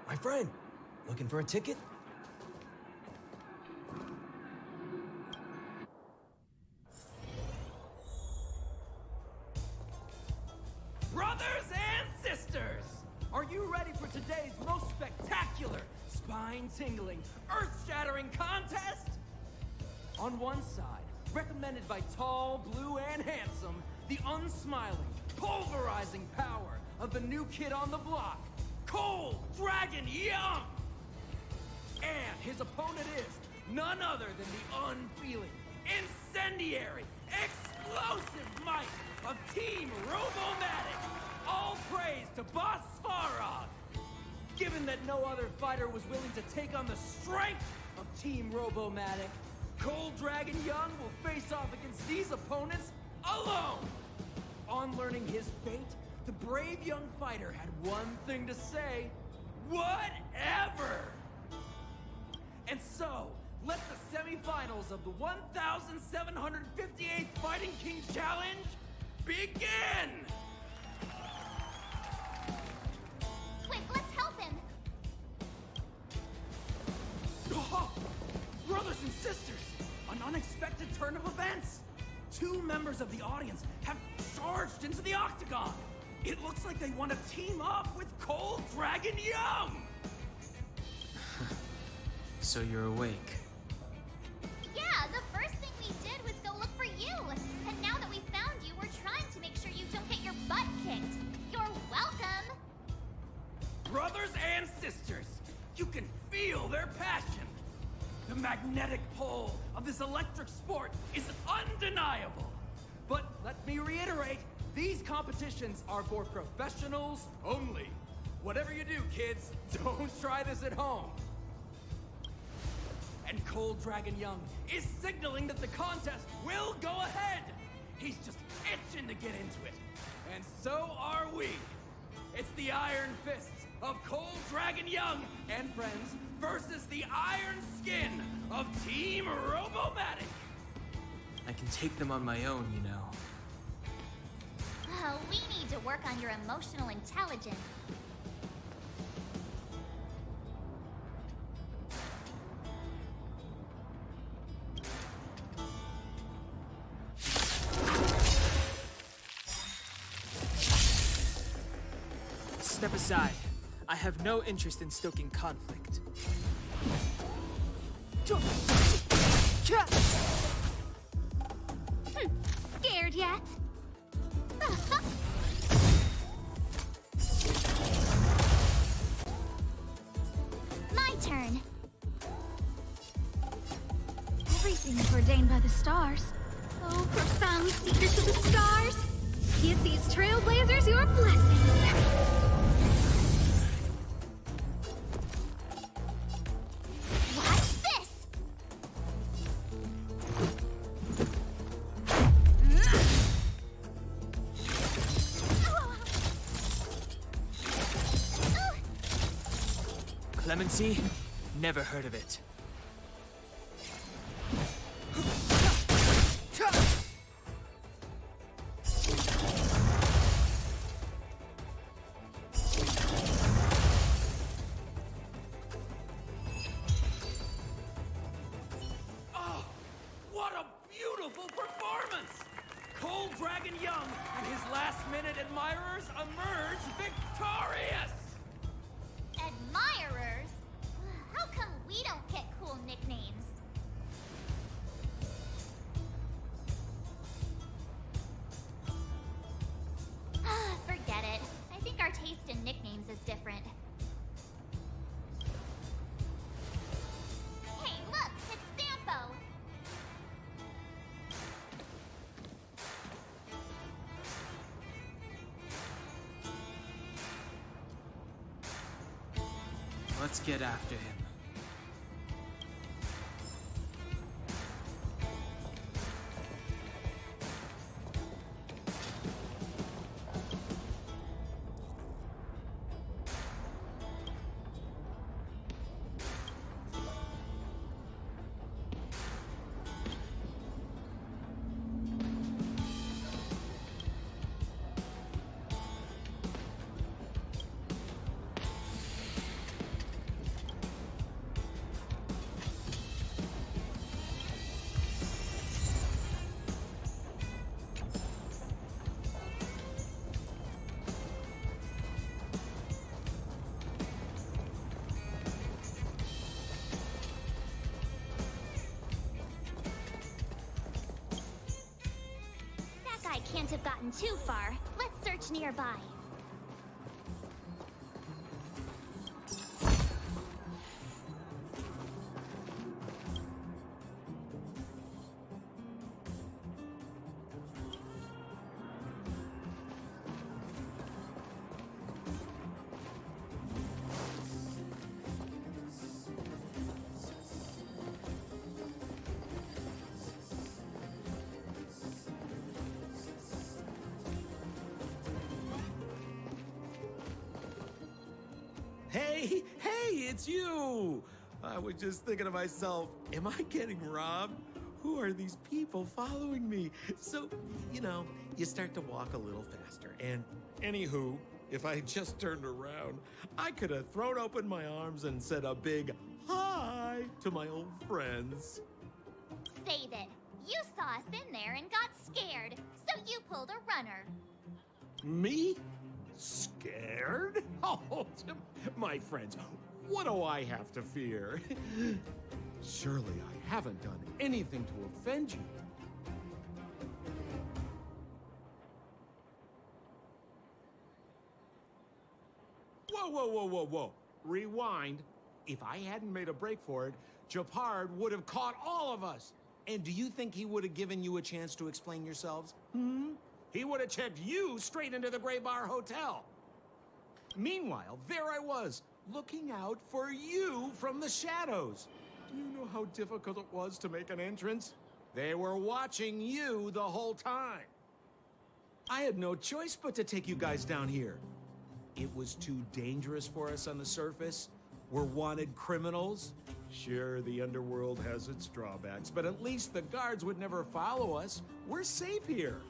My friend, looking for a ticket? Brothers and sisters, are you ready for today's most spectacular, spine-tingling, earth-shattering contest? On one side, recommended by tall, blue, and handsome, the unsmiling, pulverizing power of the new kid on the block, Cold Dragon Young! And his opponent is none other than the unfeeling, incendiary, explosive might of Team Robomatic! All praise to Boss Farog! Given that no other fighter was willing to take on the strength of Team Robomatic, Cold Dragon Young will face off against these opponents alone! On learning his fate, the brave young fighter had one thing to say: whatever! And so, let the semifinals of the 1,758th Fighting King Challenge begin! Quick, let's help him! Oh, brothers and sisters, an unexpected turn of events! Two members of the audience have charged into the octagon! It looks like they want to team up with Cold Dragon Young! So you're awake. Yeah, the first thing we did was go look for you. And now that we found you, we're trying to make sure you don't get your butt kicked. You're welcome. Brothers and sisters, you can feel their passion. The magnetic pull of this electric sport is undeniable. But let me reiterate, these competitions are for professionals only. Whatever you do, kids, don't try this at home. And Cold Dragon Young is signaling that the contest will go ahead. He's just itching to get into it. And so are we. It's the Iron Fists of Cold Dragon Young and friends versus the Iron Skin of Team Robomatic. I can take them on my own, you know. Oh, we need to work on your emotional intelligence. Step aside. I have no interest in stoking conflict. Scared yet? My turn. Everything's ordained by the stars. Oh, profound secrets of the stars. Give these Trailblazers your blessing. What's this? Clemency? Never heard of it. Oh, what a beautiful performance! Cold Dragon Young and his last-minute admirers emerge victorious! Admirers? How come we don't get cool nicknames? Forget it. I think our taste in nicknames is different. Hey, look! It's Sampo! Let's get after him. can't have gotten too far. Let's search nearby. Hey, it's you! I was just thinking to myself, am I getting robbed? Who are these people following me? So, you start to walk a little faster. And anywho, if I had just turned around, I could have thrown open my arms and said a big hi to my old friends. Save it. You saw us in there and got scared, so you pulled a runner. Me? Scared? Oh, my friends, what do I have to fear? Surely I haven't done anything to offend you. Whoa. Rewind. If I hadn't made a break for it, Japard would have caught all of us. And do you think he would have given you a chance to explain yourselves? He would have checked you straight into the Gray Bar Hotel. Meanwhile, there I was, looking out for you from the shadows. Do you know how difficult it was to make an entrance? They were watching you the whole time. I had no choice but to take you guys down here. It was too dangerous for us on the surface. We're wanted criminals. Sure, the underworld has its drawbacks, but at least the guards would never follow us. We're safe here.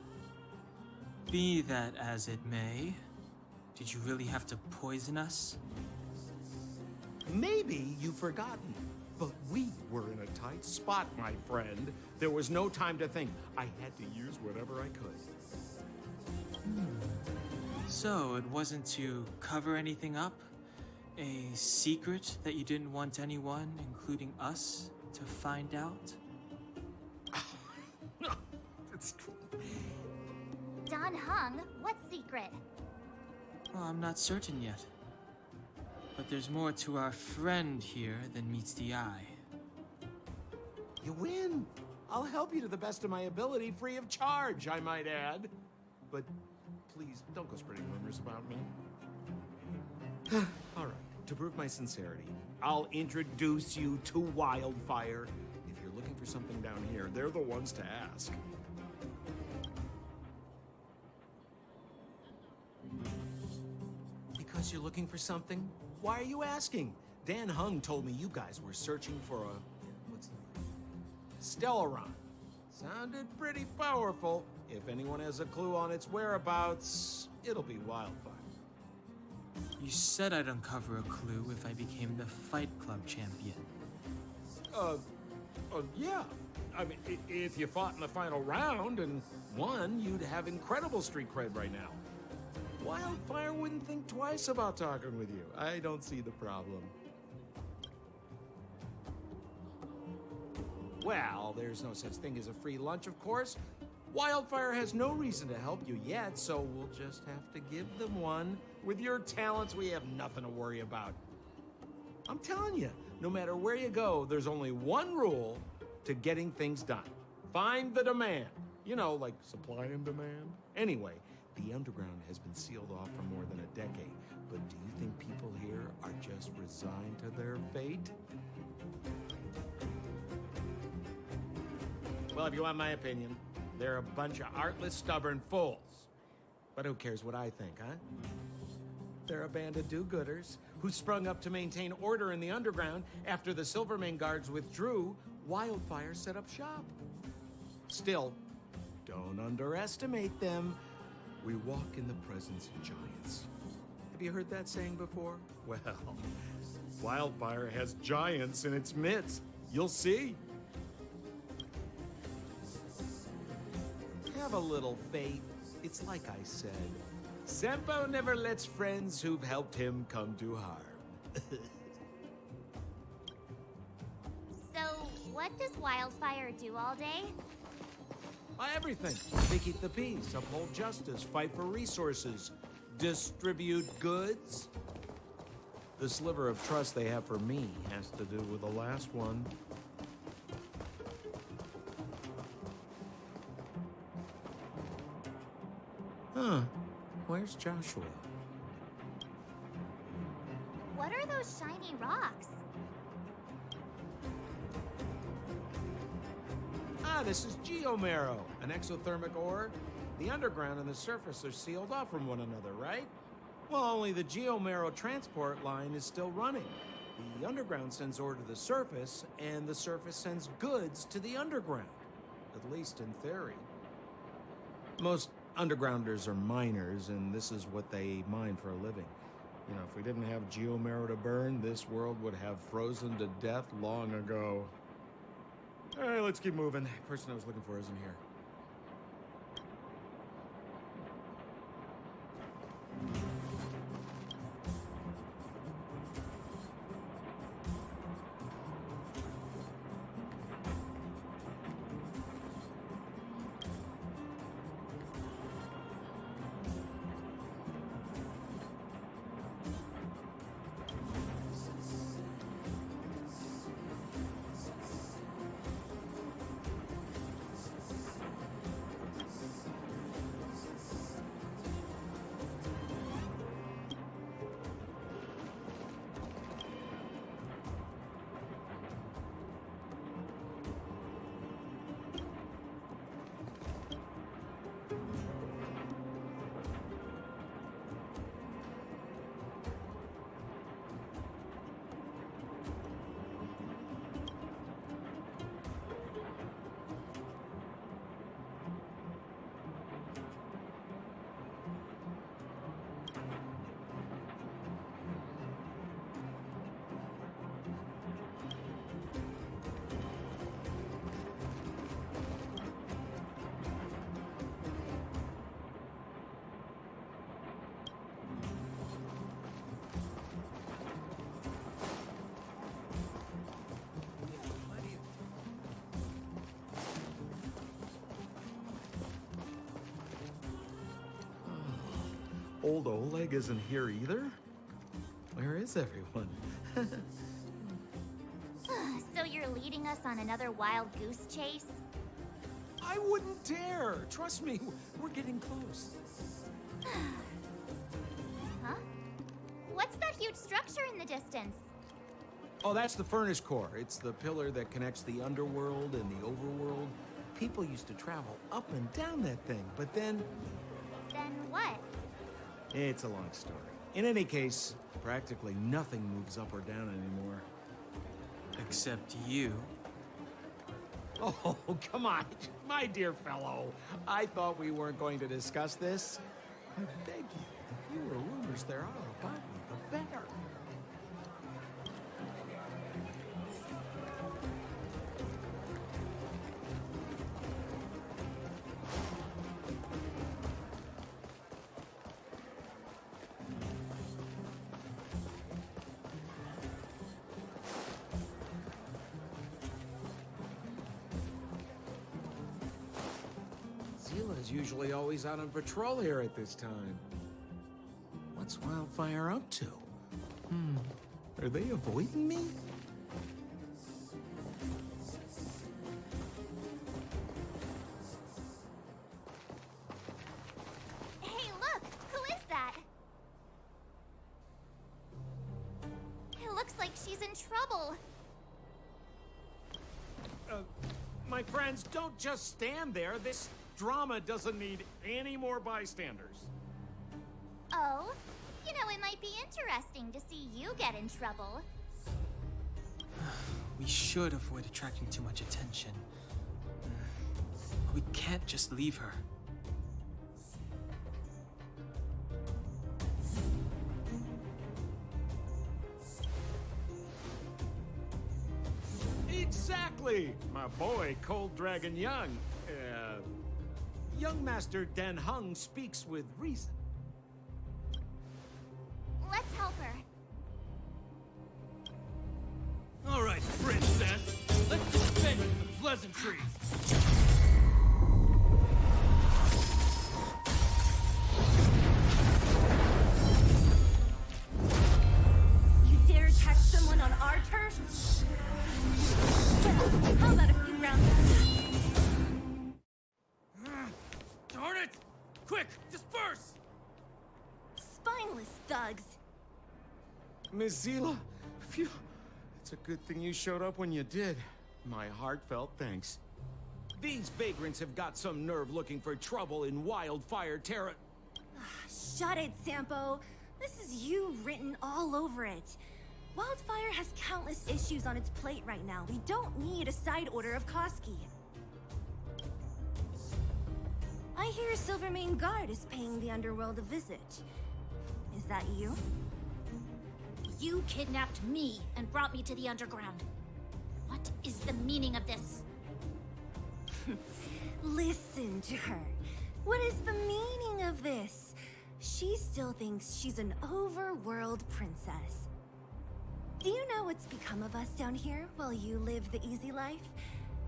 Be that as it may, did you really have to poison us? Maybe you've forgotten, but we were in a tight spot, my friend. There was no time to think. I had to use whatever I could. So, it wasn't to cover anything up? A secret that you didn't want anyone, including us, to find out? It's true. Don Hung, what secret? Well, I'm not certain yet. But there's more to our friend here than meets the eye. You win. I'll help you to the best of my ability, free of charge, I might add. But please, don't go spreading rumors about me. All right, to prove my sincerity, I'll introduce you to Wildfire. If you're looking for something down here, they're the ones to ask. Because you're looking for something? Why are you asking? Dan Hung told me you guys were searching for what's the word? Stellaron. Sounded pretty powerful. If anyone has a clue on its whereabouts, it'll be Wildfire. You said I'd uncover a clue if I became the Fight Club champion. Yeah. I mean, if you fought in the final round and won, you'd have incredible street cred right now. Wildfire wouldn't think twice about talking with you. I don't see the problem. Well, there's no such thing as a free lunch, of course. Wildfire has no reason to help you yet, so we'll just have to give them one. With your talents, we have nothing to worry about. I'm telling you, no matter where you go, there's only one rule to getting things done. Find the demand. You know, like supply and demand. Anyway, the underground has been sealed off for more than a decade. But do you think people here are just resigned to their fate? Well, if you want my opinion, they're a bunch of artless, stubborn fools. But who cares what I think, huh? They're a band of do-gooders who sprung up to maintain order in the underground after the Silvermane guards withdrew. Wildfire set up shop. Still, don't underestimate them. We walk in the presence of giants. Have you heard that saying before? Well, Wildfire has giants in its midst. You'll see. Have a little faith. It's like I said. Senpo never lets friends who've helped him come to harm. So, what does Wildfire do all day? Everything. They keep the peace, uphold justice, fight for resources, distribute goods. The sliver of trust they have for me has to do with the last one. Huh. Where's Joshua? What are those shiny rocks? Ah, this is geomarrow, an exothermic ore. The underground and the surface are sealed off from one another, right? Well, only the geomarrow transport line is still running. The underground sends ore to the surface, and the surface sends goods to the underground. At least in theory. Most undergrounders are miners, and this is what they mine for a living. You know, if we didn't have geomarrow to burn, this world would have frozen to death long ago. All right, let's keep moving. The person I was looking for isn't here. Old Oleg isn't here either? Where is everyone? So you're leading us on another wild goose chase? I wouldn't dare! Trust me, we're getting close. Huh? What's that huge structure in the distance? Oh, that's the furnace core. It's the pillar that connects the underworld and the overworld. People used to travel up and down that thing, but then... Then what? It's a long story. In any case, practically nothing moves up or down anymore. Except you. Oh, come on, my dear fellow. I thought we weren't going to discuss this. I beg you, the fewer rumors there are about me, the better. Zila's usually always out on patrol here at this time. What's Wildfire up to? Are they avoiding me? Hey, look! Who is that? It looks like she's in trouble. My friends, don't just stand there. This drama doesn't need any more bystanders. Oh? You know, it might be interesting to see you get in trouble. We should avoid attracting too much attention. We can't just leave her. Exactly! My boy, Cold Dragon Young. Young Master Dan Hung speaks with reason. Let's help her. All right, princess. Let's dispense with the pleasantries. thugs. Miss Zila, phew. It's a good thing you showed up when you did. My heartfelt thanks. These vagrants have got some nerve looking for trouble in Wildfire Terra. Shut it, Sampo. This is you written all over it. Wildfire has countless issues on its plate right now. We don't need a side order of Koski. I hear Silvermane Guard is paying the underworld a visit. Is that you? You kidnapped me and brought me to the underground. What is the meaning of this? Listen to her. What is the meaning of this? She still thinks she's an overworld princess. Do you know what's become of us down here while you live the easy life?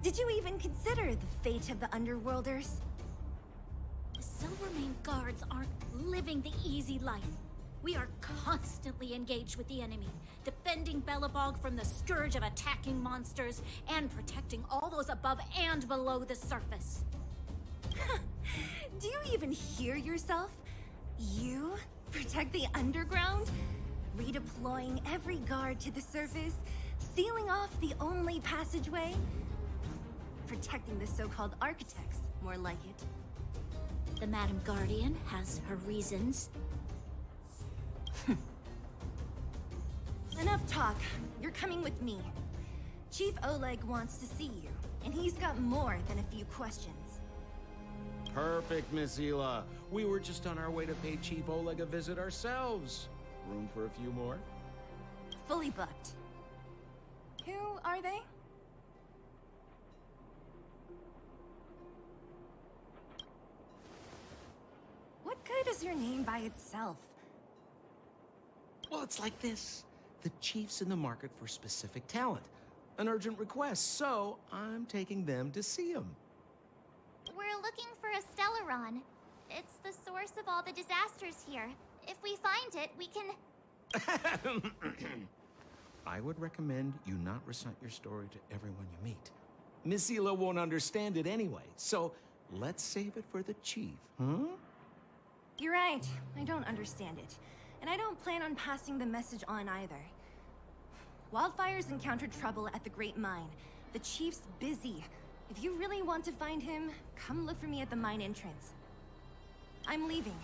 Did you even consider the fate of the underworlders? The Silvermane Guards aren't living the easy life. We are constantly engaged with the enemy, defending Belobog from the scourge of attacking monsters and protecting all those above and below the surface. Do you even hear yourself? You protect the underground? Redeploying every guard to the surface? Sealing off the only passageway? Protecting the so-called architects, more like it. The Madam Guardian has her reasons. Enough talk. You're coming with me. Chief Oleg wants to see you, and he's got more than a few questions. Perfect, Miss Zila. We were just on our way to pay Chief Oleg a visit ourselves. Room for a few more? Fully booked. Who are they? What good is your name by itself? Well, it's like this. The chief's in the market for specific talent. An urgent request, so I'm taking them to see him. We're looking for a Stellaron. It's the source of all the disasters here. If we find it, we can... I would recommend you not recite your story to everyone you meet. Miss Zila won't understand it anyway, so let's save it for the chief, huh? You're right. I don't understand it. And I don't plan on passing the message on either. Wildfire's encountered trouble at the Great Mine. The chief's busy. If you really want to find him, come look for me at the mine entrance. I'm leaving.